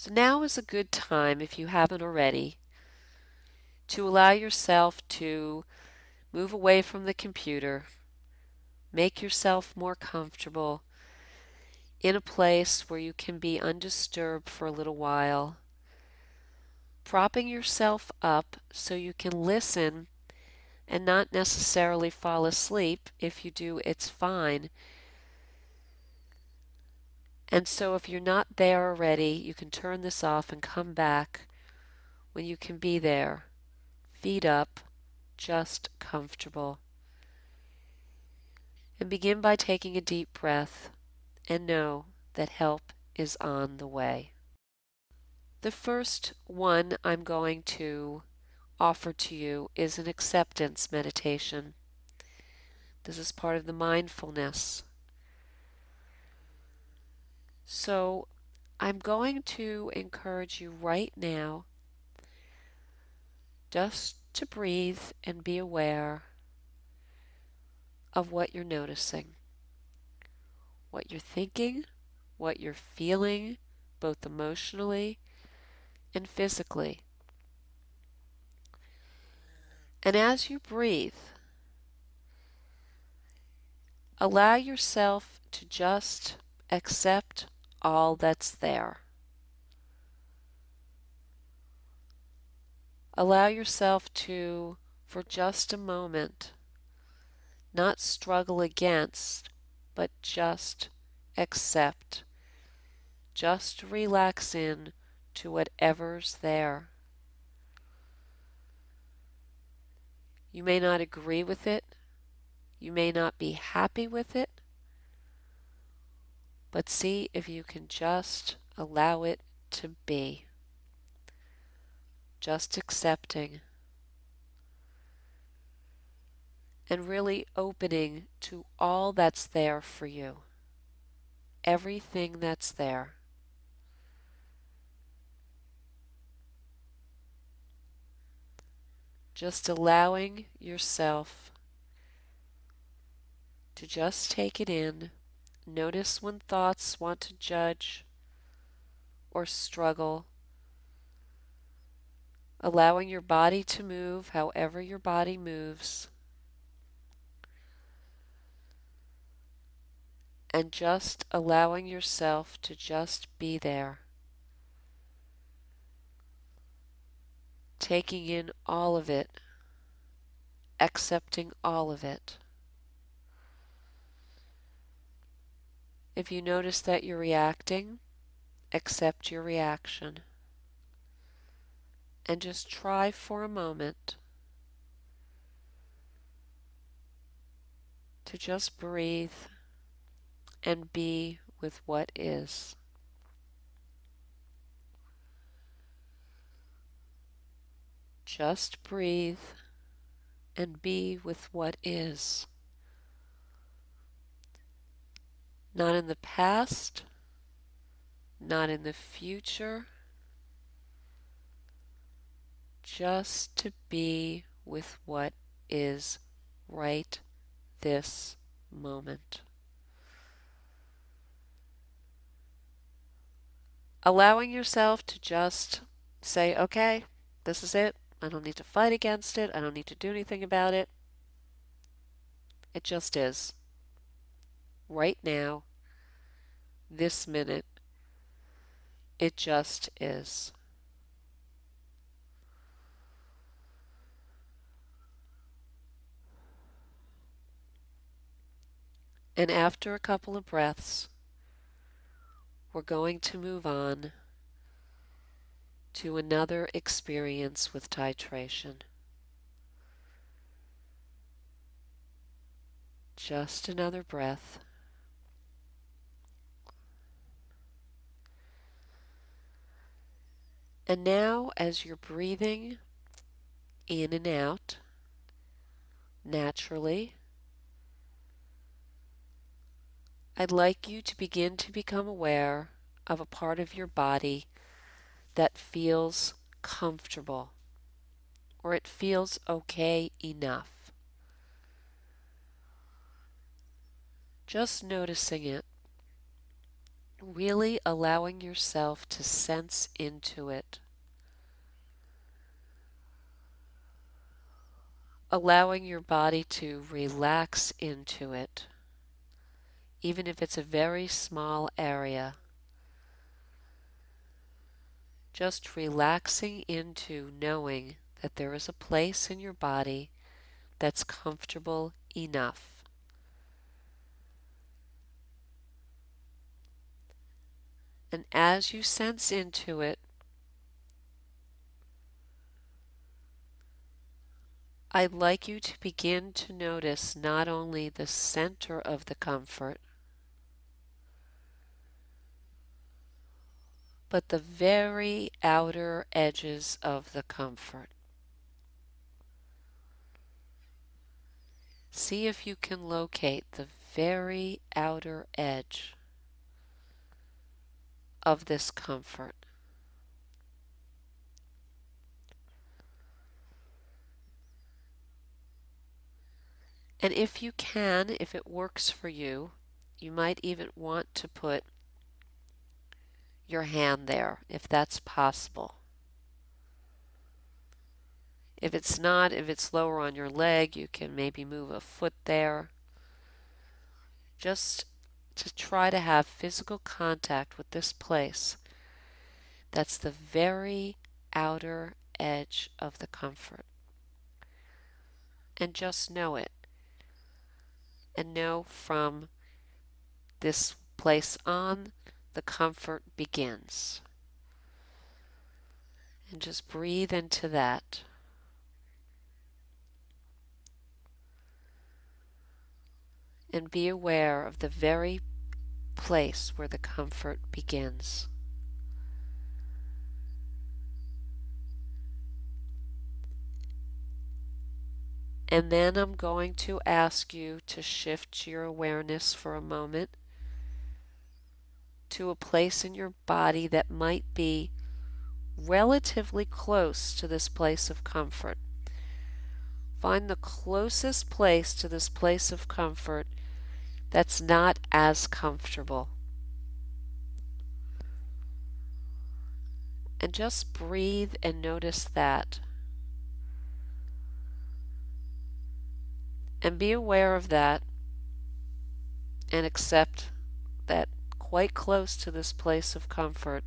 So now is a good time, if you haven't already, to allow yourself to move away from the computer, make yourself more comfortable in a place where you can be undisturbed for a little while, propping yourself up so you can listen and not necessarily fall asleep. If you do, it's fine. And so if you're not there already, you can turn this off and come back when you can be there, feet up, just comfortable. And begin by taking a deep breath and know that help is on the way. The first one I'm going to offer to you is an acceptance meditation. This is part of the mindfulness. So I'm going to encourage you right now just to breathe and be aware of what you're noticing, what you're thinking, what you're feeling, both emotionally and physically. And as you breathe, allow yourself to just accept all that's there. Allow yourself to, for just a moment, not struggle against, but just accept. Just relax in to whatever's there. You may not agree with it. You may not be happy with it. But see if you can just allow it to be. Just accepting. And really opening to all that's there for you. Everything that's there. Just allowing yourself to just take it in. Notice when thoughts want to judge or struggle. Allowing your body to move however your body moves. And just allowing yourself to just be there. Taking in all of it. Accepting all of it. If you notice that you're reacting, accept your reaction. And just try for a moment to just breathe and be with what is. Just breathe and be with what is. Not in the past, not in the future, just to be with what is right this moment. Allowing yourself to just say, okay, this is it. I don't need to fight against it. I don't need to do anything about it. It just is. Right now, this minute, it just is. And after a couple of breaths, we're going to move on to another experience with titration. Just another breath. And now, as you're breathing in and out, naturally, I'd like you to begin to become aware of a part of your body that feels comfortable, or it feels okay enough. Just noticing it. really allowing yourself to sense into it, allowing your body to relax into it, even if it's a very small area. Just relaxing into knowing that there is a place in your body that's comfortable enough. And as you sense into it, I'd like you to begin to notice not only the center of the comfort, but the very outer edges of the comfort. See if you can locate the very outer edge of this comfort. And if you can, if it works for you, you might even want to put your hand there, if that's possible. If it's not, if it's lower on your leg, you can maybe move a foot there. Just to try to have physical contact with this place. That's the very outer edge of the comfort. And just know it. And know from this place on, the comfort begins. And just breathe into that. And be aware of the very place where the comfort begins. And then I'm going to ask you to shift your awareness for a moment to a place in your body that might be relatively close to this place of comfort. Find the closest place to this place of comfort that's not as comfortable. And just breathe and notice that. And be aware of that and accept that quite close to this place of comfort,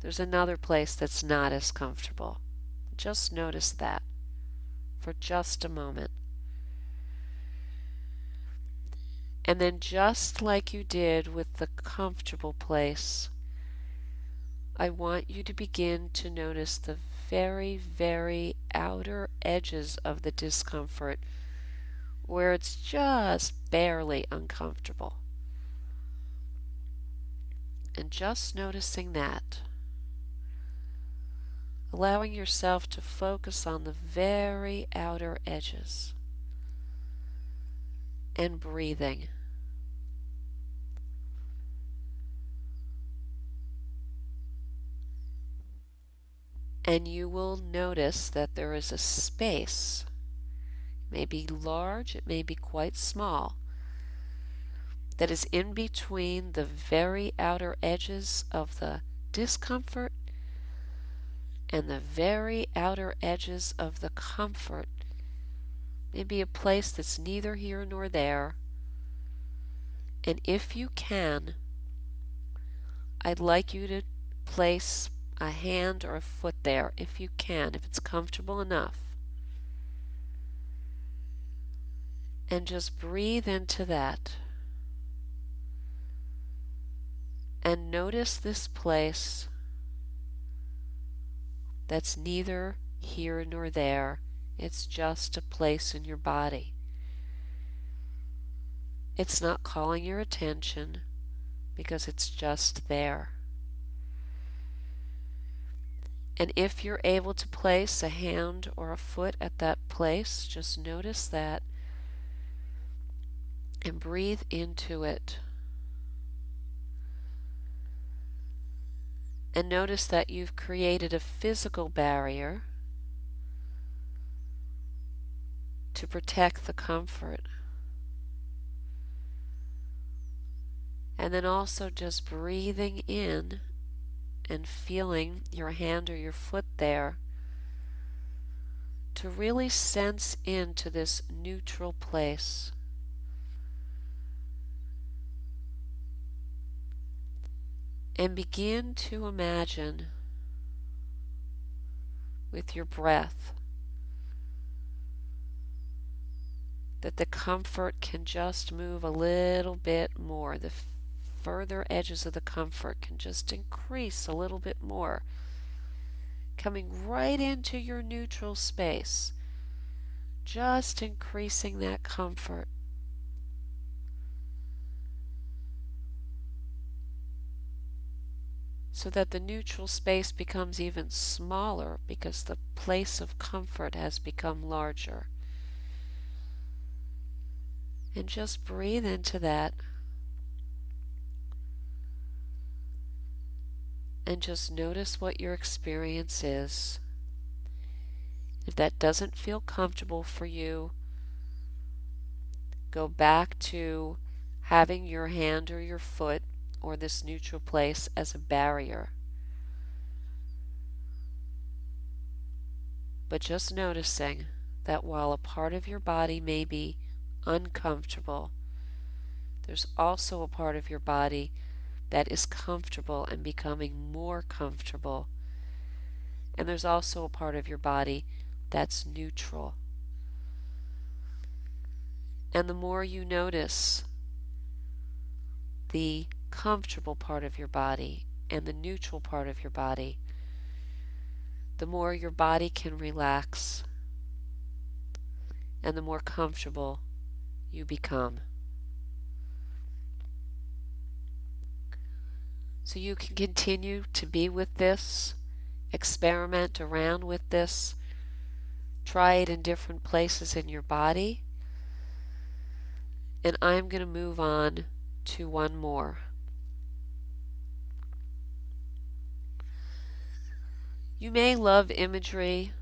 there's another place that's not as comfortable. Just notice that for just a moment. And then just like you did with the comfortable place, I want you to begin to notice the very, very outer edges of the discomfort where it's just barely uncomfortable. And just noticing that. Allowing yourself to focus on the very outer edges. And breathing. And you will notice that there is a space. It may be large, it may be quite small, that is in between the very outer edges of the discomfort and the very outer edges of the comfort. Maybe a place that's neither here nor there. And if you can, I'd like you to place a hand or a foot there, if you can, if it's comfortable enough. And just breathe into that. And notice this place that's neither here nor there. It's just a place in your body. It's not calling your attention because it's just there. And if you're able to place a hand or a foot at that place, just notice that and breathe into it. And notice that you've created a physical barrier to protect the comfort. And then also just breathing in and feeling your hand or your foot there to really sense into this neutral place. And begin to imagine with your breath that the comfort can just move a little bit more. The further edges of the comfort can just increase a little bit more, coming right into your neutral space, just increasing that comfort. So that the neutral space becomes even smaller because the place of comfort has become larger. And just breathe into that. And just notice what your experience is. If that doesn't feel comfortable for you, go back to having your hand or your foot or this neutral place as a barrier. But just noticing that while a part of your body may be uncomfortable, there's also a part of your body that is comfortable and becoming more comfortable. And there's also a part of your body that's neutral. And the more you notice the comfortable part of your body and the neutral part of your body, the more your body can relax and the more comfortable you become. So you can continue to be with this, experiment around with this, try it in different places in your body, and I'm going to move on to one more. You may love imagery,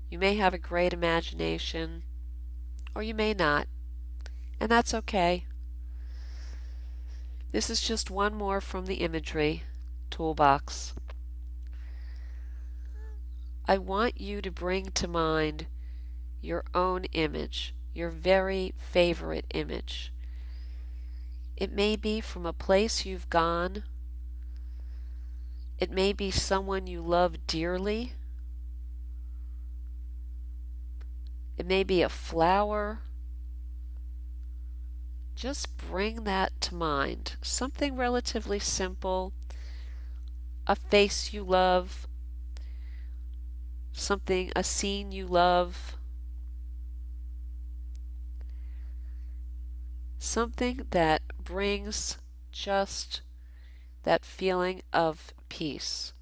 you may have a great imagination, or you may not, and that's okay. This is just one more from the imagery toolbox. I want you to bring to mind your own image, your very favorite image. It may be from a place you've gone. It may be someone you love dearly. It may be a flower. Just bring that to mind. Something relatively simple, a face you love, a scene you love, something that brings just that feeling of peace.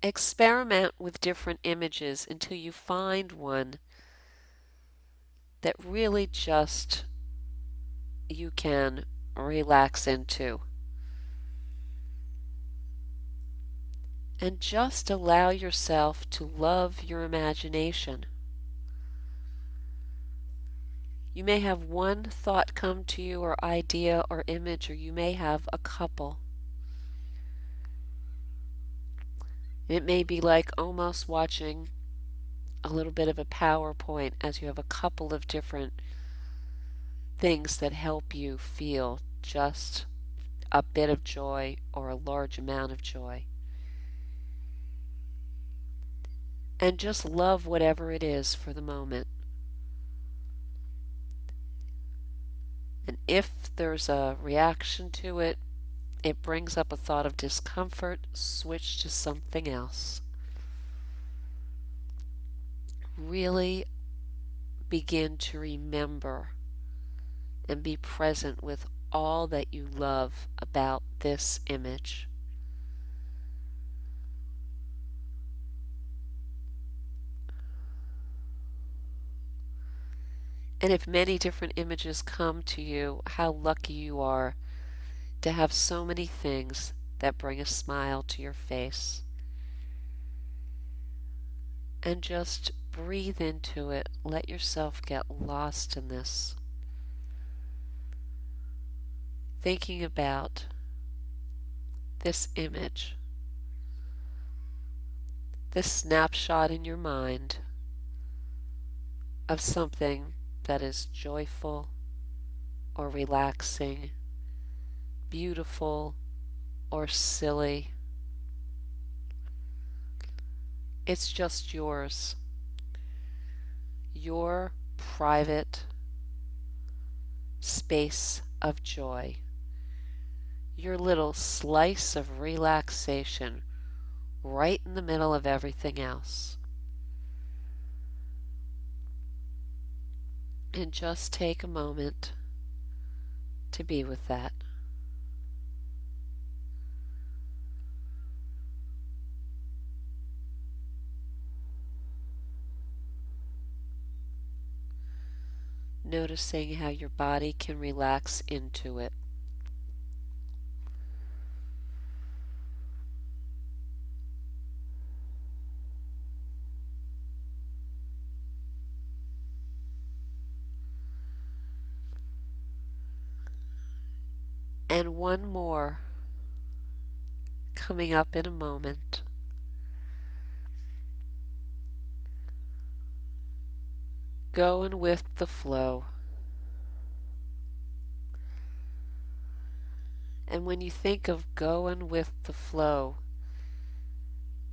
Experiment with different images until you find one that really just you can relax into. And just allow yourself to love your imagination. You may have one thought come to you, or idea, or image, or you may have a couple. It may be like almost watching a little bit of a PowerPoint as you have a couple of different things that help you feel just a bit of joy or a large amount of joy. And just love whatever it is for the moment. And if there's a reaction to it, it brings up a thought of discomfort, switch to something else. Really begin to remember and be present with all that you love about this image. And if many different images come to you, how lucky you are to have so many things that bring a smile to your face. And just breathe into it. Let yourself get lost in this. thinking about this image, this snapshot in your mind of something that is joyful or relaxing, beautiful or silly. It's just yours, your private space of joy, your little slice of relaxation right in the middle of everything else. And just take a moment to be with that. Noticing how your body can relax into it. And one more coming up in a moment. Going with the flow. And when you think of going with the flow,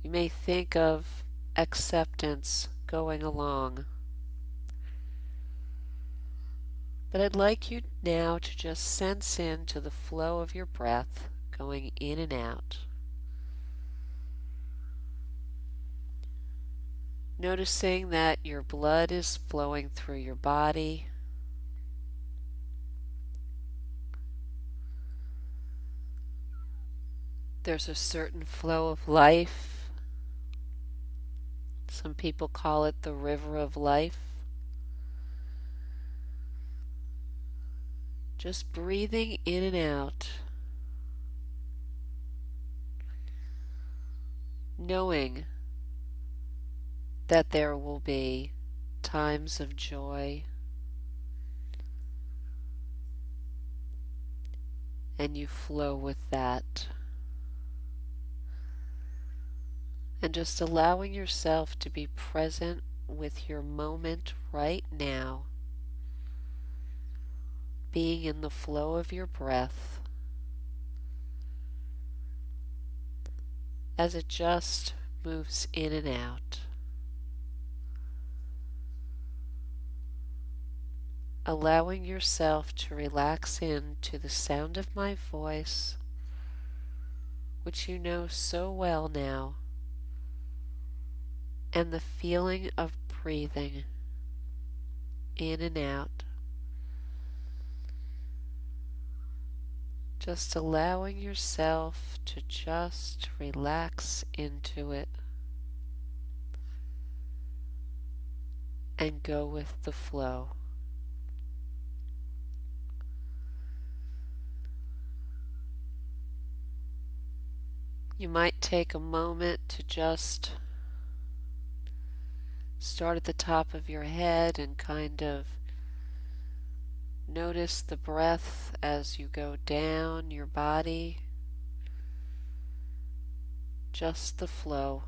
you may think of acceptance going along. But I'd like you now to just sense into the flow of your breath going in and out. Noticing that your blood is flowing through your body. There's a certain flow of life. Some people call it the river of life. Just breathing in and out. Knowing that there will be times of joy and you flow with that. And just allowing yourself to be present with your moment right now, being in the flow of your breath as it just moves in and out. Allowing yourself to relax into the sound of my voice, which you know so well now, and the feeling of breathing in and out. Just allowing yourself to just relax into it and go with the flow. You might take a moment to just start at the top of your head and kind of notice the breath as you go down your body. Just the flow.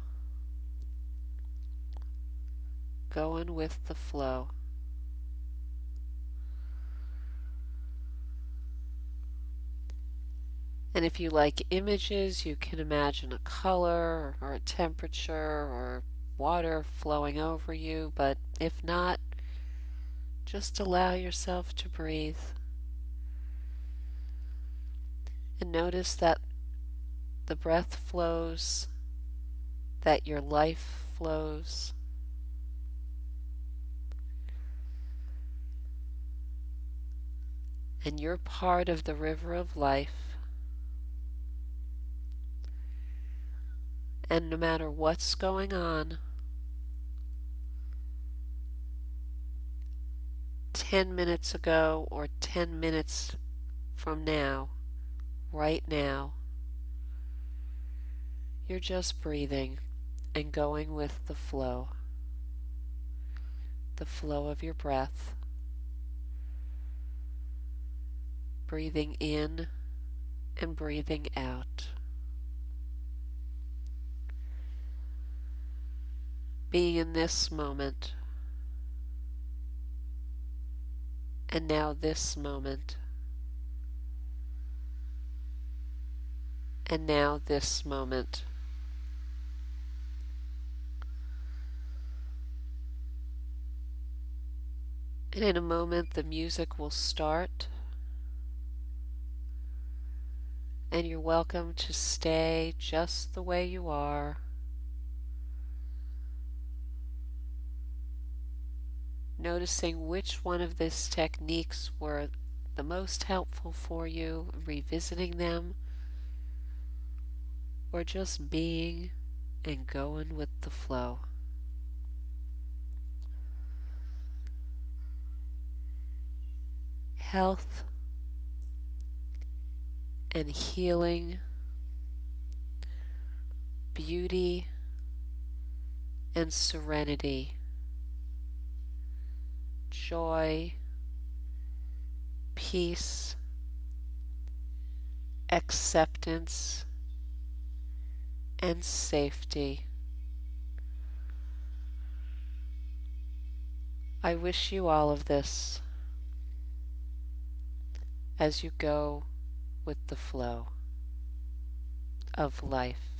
Going with the flow. And if you like images, you can imagine a color or a temperature or water flowing over you, but if not, just allow yourself to breathe. And notice that the breath flows, that your life flows. And you're part of the river of life. And no matter what's going on, 10 minutes ago or 10 minutes from now, right now, you're just breathing and going with the flow of your breath. breathing in and breathing out. Being in this moment, and now this moment, and now this moment. And in a moment the music will start, and you're welcome to stay just the way you are, noticing which one of these techniques were the most helpful for you, revisiting them, or just being and going with the flow. Health and healing, beauty and serenity, joy, peace, acceptance, and safety. I wish you all of this as you go with the flow of life.